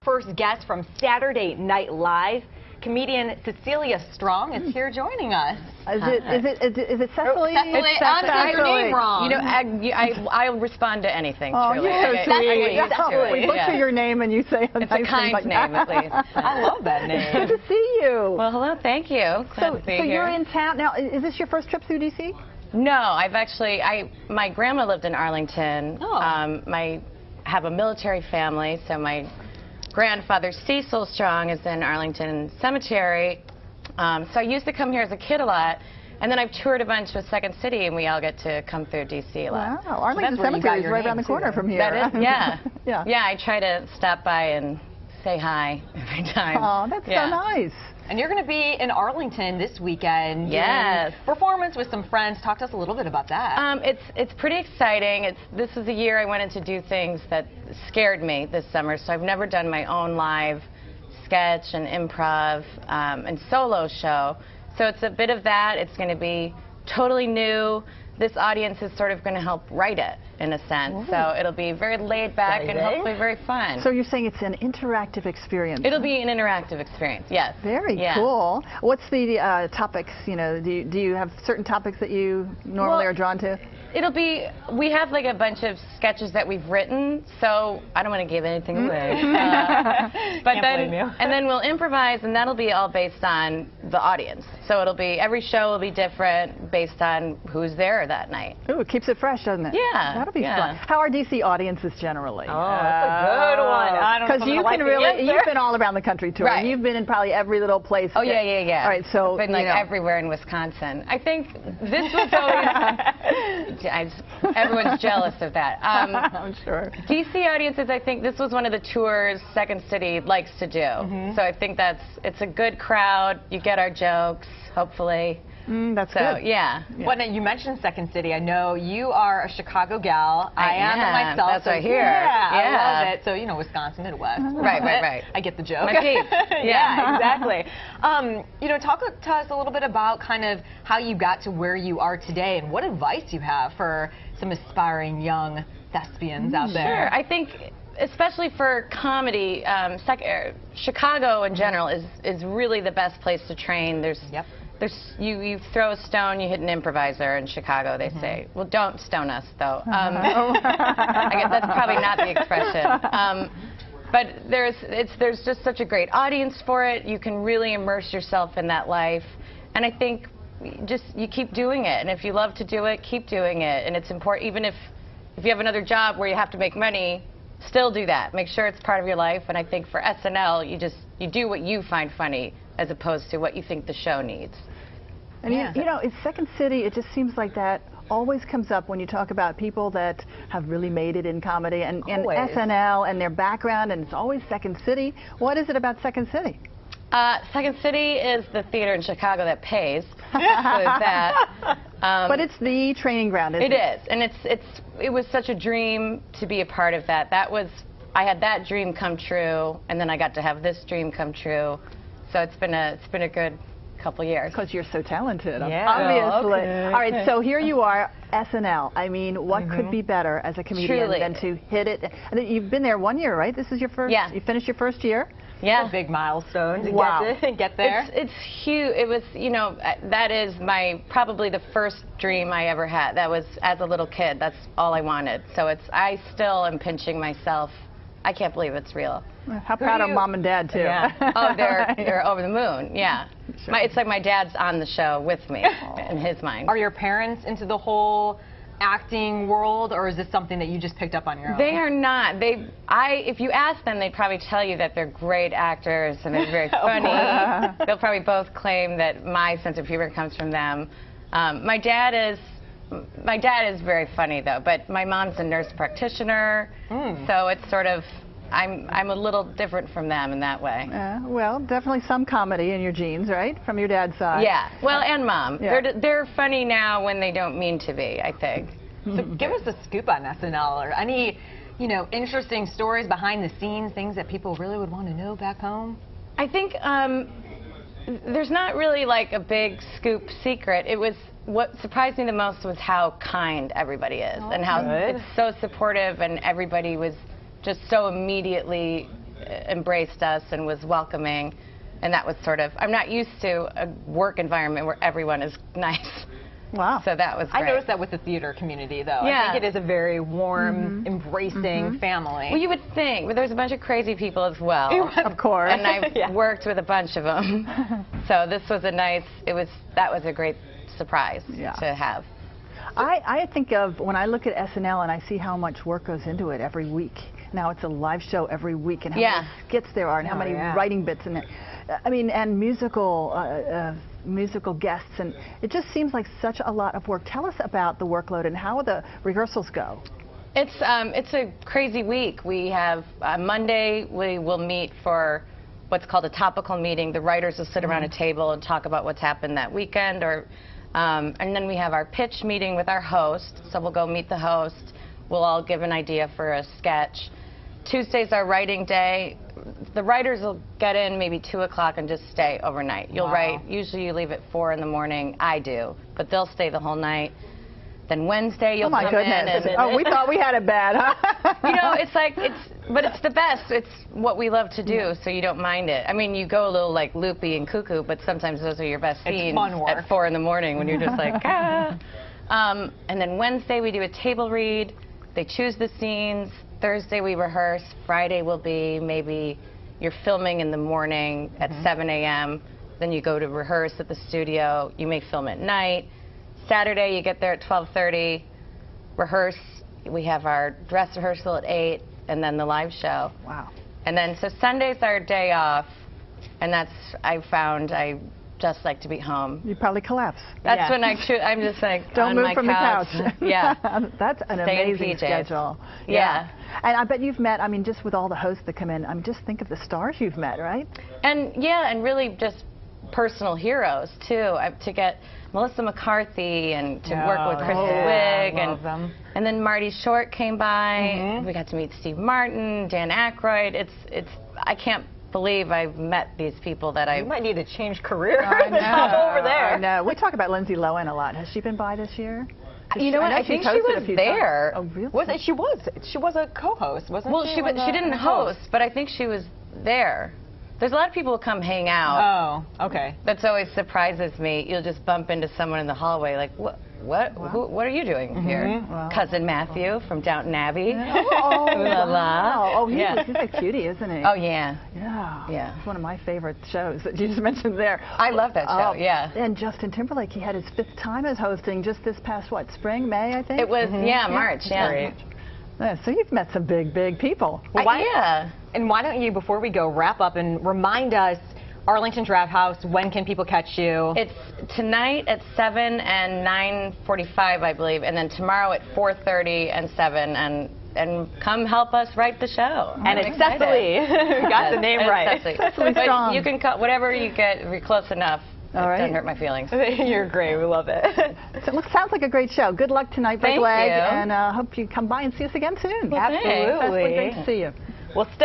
first guest from Saturday Night Live. Comedian Cecily is here joining us. Is it Cecily? Cecily, I'm saying your name wrong. You know, I'll respond to anything. Oh, truly. you're so sweet. Cecily. We look for your name and you say a It's nice a kind thing name, like at least. I love that name. Good to see you. Well, hello, thank you. Glad to be so here. you're in town now. Is this your first trip through D.C.? No, my grandma lived in Arlington. Oh. I have a military family, so my grandfather Cecil Strong is in Arlington Cemetery. So I used to come here as a kid a lot, and then I've toured a bunch with Second City, and we all get to come through D.C. a lot. Wow, Arlington Cemetery is right around the corner from here. That is, yeah. Yeah. Yeah, I try to stop by and say hi every time. Oh, that's so nice. And you're going to be in Arlington this weekend. Yes. Performance with some friends. Talk to us a little bit about that. It's pretty exciting. This is a year I wanted to do things that scared me this summer, so I've never done my own live sketch and improv and solo show. So it's a bit of that. It's going to be totally new. This audience is sort of going to help write it, in a sense. Ooh. So it'll be very laid back and hopefully very fun. So you're saying it's an interactive experience? It'll be an interactive experience, yes. Very cool. What's the topics, you know, do you have certain topics that you normally are drawn to? It'll be, we have like a bunch of sketches that we've written, so I don't want to give anything away. And then we'll improvise, and that'll be all based on the audience. So it'll be, every show will be different based on who's there that night. Ooh, it keeps it fresh, doesn't it? Yeah. That'll be fun. How are DC audiences generally? Oh, that's a good one. Because you've been all around the country touring. Right. You've been in probably every little place. Oh, yeah. All right, so I've been like everywhere in Wisconsin. I think this was always, everyone's jealous of that. I'm sure. DC audiences, I think this was one of the tours Second City likes to do. So I think it's a good crowd. You get our jokes, hopefully. That's good. Yeah. Well, now you mentioned Second City. I know you are a Chicago gal. I am myself. That's what I hear. Yeah, I love it. So, you know, Wisconsin, Midwest. Right. I get the joke. My peeps. Yeah, exactly. You know, talk to us a little bit about kind of how you got to where you are today and what advice you have for some aspiring young thespians out there. Sure. I think, especially for comedy, Chicago in general is really the best place to train. You throw a stone, you hit an improviser in Chicago, they say. Well, don't stone us, though. I guess that's probably not the expression. But there's just such a great audience for it. You can really immerse yourself in that life. And I think you keep doing it. And if you love to do it, keep doing it. And it's important, even if you have another job where you have to make money, still do that. Make sure it's part of your life. And I think for SNL, you do what you find funny as opposed to what you think the show needs. And you know, it's Second City, it just seems like that always comes up when you talk about people that have really made it in comedy and SNL and their background, and it's always Second City. What is it about Second City? Second City is the theater in Chicago that pays. So there's that. But it's the training ground, isn't it? It is, and it was such a dream to be a part of that. I had that dream come true, and then I got to have this dream come true. So it's been a good couple years. Because you're so talented, yeah. obviously. Okay. All right, so here you are, SNL. I mean, what could be better as a comedian than to hit it? And you've been there 1 year, right? This is your first. Yeah. You finished your first year. Yeah. A big milestone to get there. It's huge. It was, you know, that is probably the first dream I ever had. That was as a little kid. That's all I wanted. So I still am pinching myself. I can't believe it's real. How proud of Mom and Dad, too. Yeah. Oh, they're over the moon, yeah. Sure. It's like my dad's on the show with me, in his mind. Are your parents into the whole acting world, or is this something that you just picked up on your own? They are not. If you ask them, they'd probably tell you that they're great actors and they're very funny. They'll probably both claim that my sense of humor comes from them. My dad is very funny, though, but my mom's a nurse practitioner, so it's sort of, I'm a little different from them in that way. Well, definitely some comedy in your genes, right? From your dad's side. Yeah. Well, and Mom. Yeah. They're funny now when they don't mean to be, I think. So give us a scoop on SNL, or any, you know, interesting stories behind the scenes, things that people really would want to know back home. I think there's not really like a big scoop secret. It was, what surprised me the most was how kind everybody is, and how it's so supportive, and everybody was just so immediately embraced us and was welcoming. And that was sort of, I'm not used to a work environment where everyone is nice. Wow. So that was great. I noticed that with the theater community, though. Yeah. I think it is a very warm, embracing family. Well, you would think, but there's a bunch of crazy people as well. Of course. And I've worked with a bunch of them. So this was that was a great surprise to have. I think of, when I look at SNL and I see how much work goes into it every week. Now it's a live show every week, and how many skits there are, and how many writing bits in it. I mean, and musical guests, and it just seems like such a lot of work. Tell us about the workload and how the rehearsals go. It's a crazy week. We have Monday we will meet for what's called a topical meeting. The writers will sit around a table and talk about what's happened that weekend, and then we have our pitch meeting with our host. So we'll go meet the host. We'll all give an idea for a sketch. Tuesday's our writing day. The writers will get in maybe 2 o'clock and just stay overnight. You'll write, usually you leave at 4 in the morning. I do, but they'll stay the whole night. Then Wednesday you'll come in. We thought we had it bad, huh? You know, but it's the best. It's what we love to do, so you don't mind it. I mean, you go a little like loopy and cuckoo, but sometimes those are your best scenes at 4 in the morning when you're just like, ah. And then Wednesday we do a table read. They choose the scenes. Thursday we rehearse. Friday will be maybe you're filming in the morning at 7 a.m. Then you go to rehearse at the studio. You may film at night. Saturday you get there at 12:30, rehearse. We have our dress rehearsal at 8, and then the live show. Wow. And then so Sunday's our day off, and I found I just like to be home. You probably collapse. That's when I'm just like don't on move my from couch. the couch. Yeah. That's an amazing schedule. Yeah. And I bet you've met, I mean, just with all the hosts that come in, just think of the stars you've met, right? And and really just personal heroes too. To get Melissa McCarthy and to work with Kristen Wiig, and then Marty Short came by. We got to meet Steve Martin, Dan Aykroyd. I can't believe I've met these people that You might need to change career. I know. Over there. I know. We talk about Lindsay Lohan a lot. Has she been by this year? You know what? I think she was there. Oh, really? She was a co-host, wasn't she? Well, she didn't host, but I think she was there. There's a lot of people who come hang out. Oh, okay. That's always surprises me. You'll just bump into someone in the hallway like, what are you doing here? Wow. Cousin Matthew from Downton Abbey. Oh, La la. oh, he's a cutie, isn't he? Oh, yeah. Yeah. It's one of my favorite shows that you just mentioned there. I love that show, yeah. And Justin Timberlake, he had his 5th time as hosting just this past, spring, May, I think? It was, March, yeah. Yeah, so you've met some big people. Well, And why don't you, before we go, wrap up and remind us, Arlington Draft House, when can people catch you? It's tonight at 7 and 9:45, I believe, and then tomorrow at 4:30 and 7, and come help us write the show. And it's Cecily. Got the name right. Cecily Strong. You can cut whatever you get, if you're close enough. All right. It doesn't hurt my feelings. You're great. We love it. So it sounds like a great show. Good luck tonight, Big Thank Leg, you. and hope you come by and see us again soon. Well, absolutely. Cecily, great to see you. Well,